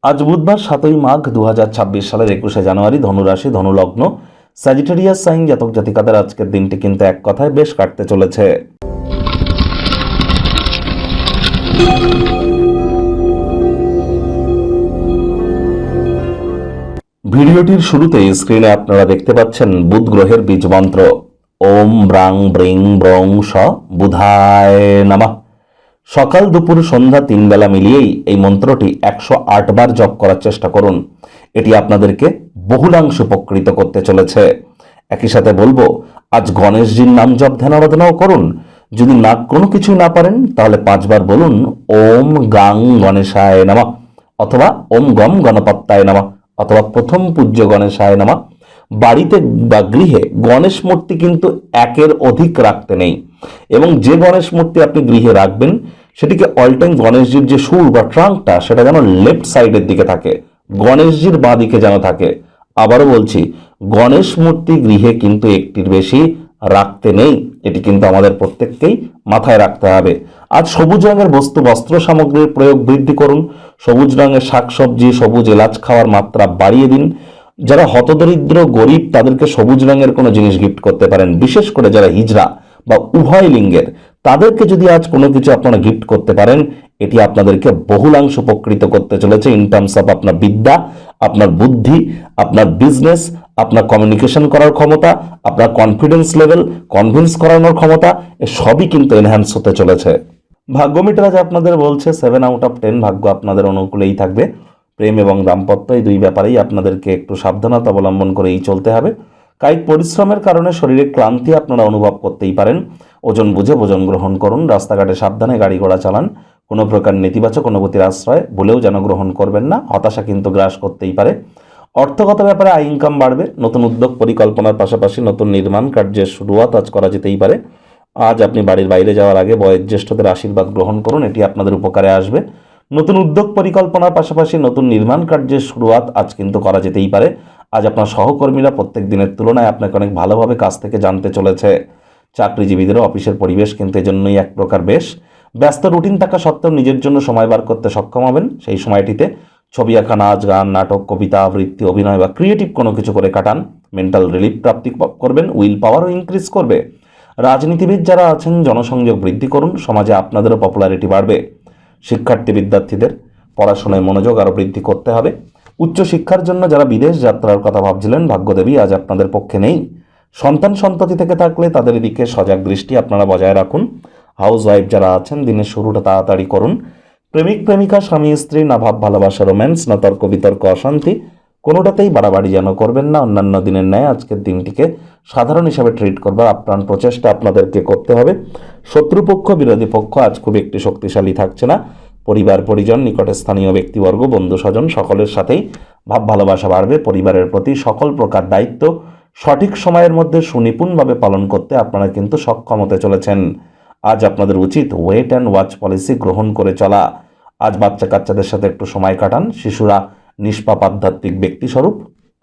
আজ বুধবার 7ই মাঘ 2026 সালের 21শে জানুয়ারি, ধনুরাশি, ধনুলগ্ন, স্যাজিটেরিয়াস সাইন জাতক জাতিকাদের আজকের দিনটি কিন্তু এক কথায় বেশ কাটতে চলেছে। ভিডিওটির শুরুতেই স্ক্রিনে আপনারা দেখতে পাচ্ছেন বুধ গ্রহের বীজ মন্ত্র ওম ব্রাং ব্রিং ব্রং স বুধায় নমঃ। সকাল দুপুর সন্ধ্যা 3 বেলা মিলিয়েই এই মন্ত্রটি 108 বার জপ করার চেষ্টা করুন। এটি আপনাদেরকে বহুলাংশ উপকৃত করতে চলেছে। একই সাথে বলবো, আজ গণেশজির নাম জপ ধ্যান আরাধনাও করুন। যদি না কোনো কিছু না পারেন তাহলে 5 বার বলুন ওম গাং গণেশায় নমঃ, অথবা ওম গম গণপত্যায় নমঃ, অথবা প্রথম পূজ্য গণেশায় নমঃ। বাড়িতে বা গৃহে গণেশ মূর্তি কিন্তু একের অধিক রাখতে নেই, এবং যে গণেশ মূর্তি আপনি গৃহে রাখবেন সেটিকে অল টাইম গণেশজির যে সুর বা ট্রাঙ্কটা সেটা যেন লেফট সাইডের দিকে থাকে, গণেশজির বাঁ দিকে যেন থাকে। আবারও বলছি, গণেশ মূর্তি গৃহে কিন্তু একটির বেশি রাখতে নেই। এটি কিন্তু আমাদের প্রত্যেককেই মাথায় রাখতে হবে। আজ সবুজ রঙের বস্তু বস্ত্র সামগ্রীর প্রয়োগ বৃদ্ধি করুন। সবুজ রঙের শাকসবজি, সবুজ এলাচ খাওয়ার মাত্রা বাড়িয়ে দিন। যারা হতদরিদ্র গরিব তাদেরকে সবুজ রঙের কোনো জিনিস গিফট করতে পারেন। বিশেষ করে যারা হিজড়া বা উভয় লিঙ্গের, তাদেরকে যদি আজ কোনো কিছু আপনারা গিফট করতে পারেন, এটি আপনাদেরকে বহুলাংশ উপকৃত করতে চলেছে ইন টার্মস অফ আপনার বিদ্যা, আপনার বুদ্ধি, আপনার বিজনেস, আপনার কমিউনিকেশন করার ক্ষমতা, আপনার কনফিডেন্স লেভেল, কনভিন্স করানোর ক্ষমতা, এ সবই কিন্তু এনহ্যান্স হতে চলেছে। ভাগ্য মিটার আজ আপনাদের বলছে 7 আউট অফ 10 ভাগ্য আপনাদের অনুকূলেই থাকবে। প্রেম এবং দাম্পত্য এই দুই ব্যাপারেই আপনাদেরকে একটু সাবধানতা অবলম্বন করেই চলতে হবে। কায়িক পরিশ্রমের কারণে শরীরে ক্লান্তি আপনারা অনুভব করতেই পারেন। ওজন বুঝে ভোজন গ্রহণ করুন। রাস্তাঘাটে সাবধানে গাড়ি ঘোড়া চালান। কোনো প্রকার নেতিবাচক অনুভূতির আশ্রয় ভুলেও যেন গ্রহণ করবেন না, হতাশা কিন্তু গ্রাস করতেই পারে। অর্থগত ব্যাপারে আয় ইনকাম বাড়বে। নতুন উদ্যোগ পরিকল্পনার পাশাপাশি নতুন নির্মাণ কার্যের শুরুয়াত আজ করা যেতেই পারে। আজ আপনি বাড়ির বাইরে যাওয়ার আগে বয়োজ্যেষ্ঠদের আশীর্বাদ গ্রহণ করুন, এটি আপনাদের উপকারে আসবে। নতুন উদ্যোগ পরিকল্পনার পাশাপাশি নতুন নির্মাণ কার্যের শুরুয়াত আজ কিন্তু করা যেতেই পারে। আজ আপনার সহকর্মীরা প্রত্যেক দিনের তুলনায় আপনাকে অনেক ভালোভাবে কাজ থেকে জানতে চলেছে। চাকরিজীবীদেরও অফিসের পরিবেশ কিন্তু এজন্যই এক প্রকার বেশ। ব্যস্ত রুটিন থাকা সত্ত্বেও নিজের জন্য সময় বার করতে সক্ষম হবেন। সেই সময়টিতে ছবি আঁকা, নাচ গান, নাটক, কবিতা আবৃত্তি, অভিনয় বা ক্রিয়েটিভ কোনো কিছু করে কাটান। মেন্টাল রিলিফ প্রাপ্তি করবেন। উইল পাওয়ারও ইনক্রিজ করবে। রাজনীতিবিদ যারা আছেন জনসংযোগ বৃদ্ধি করুন, সমাজে আপনাদেরও পপুলারিটি বাড়বে। শিক্ষার্থী বিদ্যার্থীদের পড়াশোনায় মনোযোগ আরও বৃদ্ধি করতে হবে। উচ্চশিক্ষার জন্য যারা বিদেশ যাত্রার কথা ভাবছিলেন, ভাগ্যদেবী আজ আপনাদের পক্ষে নেই। সন্তান সন্ততি থেকে থাকলে তাদের দিকে সজাগ দৃষ্টি আপনারা বজায় রাখুন। হাউস ওয়াইফ যারা আছেন দিনের শুরুটা তাড়াতাড়ি করুন। প্রেমিক প্রেমিকা, স্বামী স্ত্রী, না ভাব ভালোবাসা রোম্যান্স, না তর্ক বিতর্ক অশান্তি, কোনোটাতেই বাড়াবাড়ি যেন করবেন না। অন্যান্য দিনের ন্যায় আজকের দিনটিকে সাধারণ হিসাবে ট্রিট করবার আপ্রাণ প্রচেষ্টা আপনাদেরকে করতে হবে। শত্রুপক্ষ, বিরোধী পক্ষ আজ খুব একটি শক্তিশালী থাকছে না। পরিবার পরিজন, নিকটে স্থানীয় ব্যক্তিবর্গ, বন্ধু স্বজন সকলের সাথেই ভাব ভালোবাসা বাড়বে। পরিবারের প্রতি সকল প্রকার দায়িত্ব সঠিক সময়ের মধ্যে সুনিপুণভাবে পালন করতে আপনারা কিন্তু সক্ষম হতে চলেছেন। আজ আপনাদের উচিত ওয়েট অ্যান্ড ওয়াচ পলিসি গ্রহণ করে চলা। আজ বাচ্চা কাচ্চাদের সাথে একটু সময় কাটান। শিশুরা নিষ্পাপ আধ্যাত্মিক ব্যক্তিস্বরূপ,